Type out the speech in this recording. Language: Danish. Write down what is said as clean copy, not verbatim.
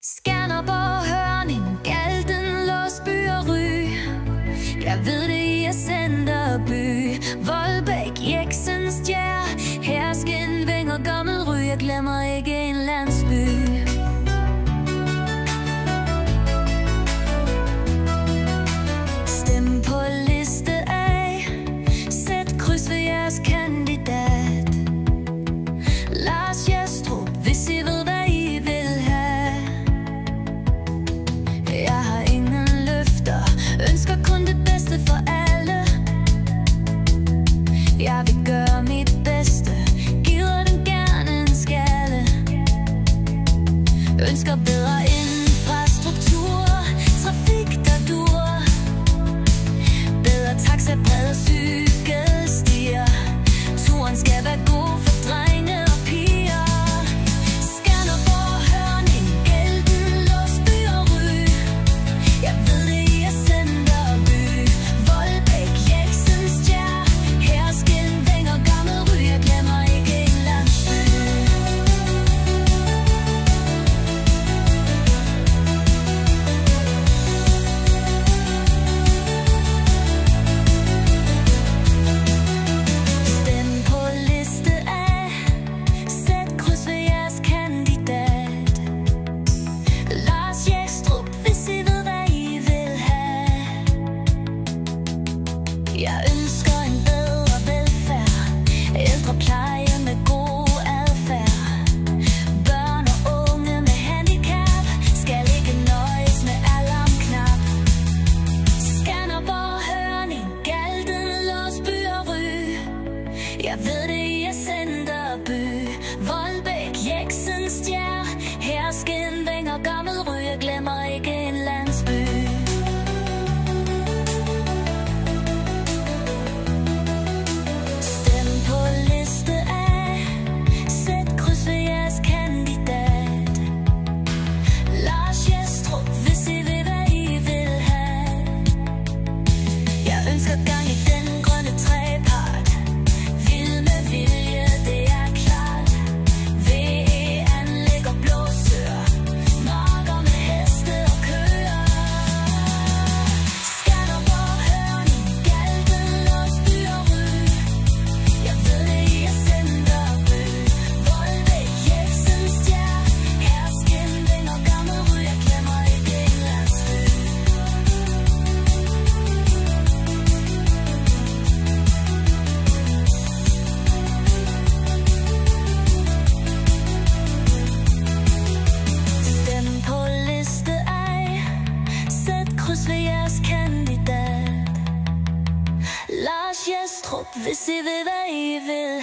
Skanderborg, Hørning, Galten, Låsby og Ry. Jeg ved det, I er Centerby. Voldbæk, Jeksenstjær, Hersken, Vinger, Gammel Ry. Jeg glemmer ikke en landsby. Stem på liste A. Sæt kryds ved jeres kandidat. Lars Jestrup, hvis I ved, hvad I vil have. Jeg har ingen løfter, ønsker kun det bedste for alle. Jeg vil gøre mit bedste, giver den gerne en skalle. Ønsker bedre infrastruktur, trafik der dur. Bedre taxa, brede cykelstier. Turen skal være god for drenge og piger. Skanderborg, Hørning, Galten, Låsby og Ry. Jeg ved det, I er Centerby. Voldbæk, Jeksenstjær, Hersken, Vinger, Gammel Ry. Jeg glemmer ikke en landsby. Stem på liste A. Sæt kryds ved jeres kandidat. Lars Jestrup, hvis I ved, hvad I vil have. Jeg ønsker en bedre velfærd, ældrepleje med god adfærd. Børn og unge med handicap skal ikke nøjes med alarmknap. Skanderborg, Hørning, Galten, Låsby og Ry. Jeg ved det, I er Centerby. Voldbæk, Jeksenstjær, Hersken, Vinger, Gammel Ry. Jeg glemmer ikke en landsby. Stem på liste A. Sæt kryds ved jeres kandidat. Lars Jestrup, hvis I ved, hvad I vil have. Jeg ønsker gang i den grønne trepart. Vild med vilje, det er klart. VE-anlæg og blåsøer. Marker med heste og køer. Skanderborg, Hørning, Galten, Låsby og Ry. Jeg ved det, I er Centerby. Voldbæk, Jeksenstjær, Hersken, Vinger, Gammel Ry. Jeg glemmer ikke en landsby. Stem på liste A. Sæt kryds ved jeres kandidat. Lars Jestrup, hvis I ved, hvad I vil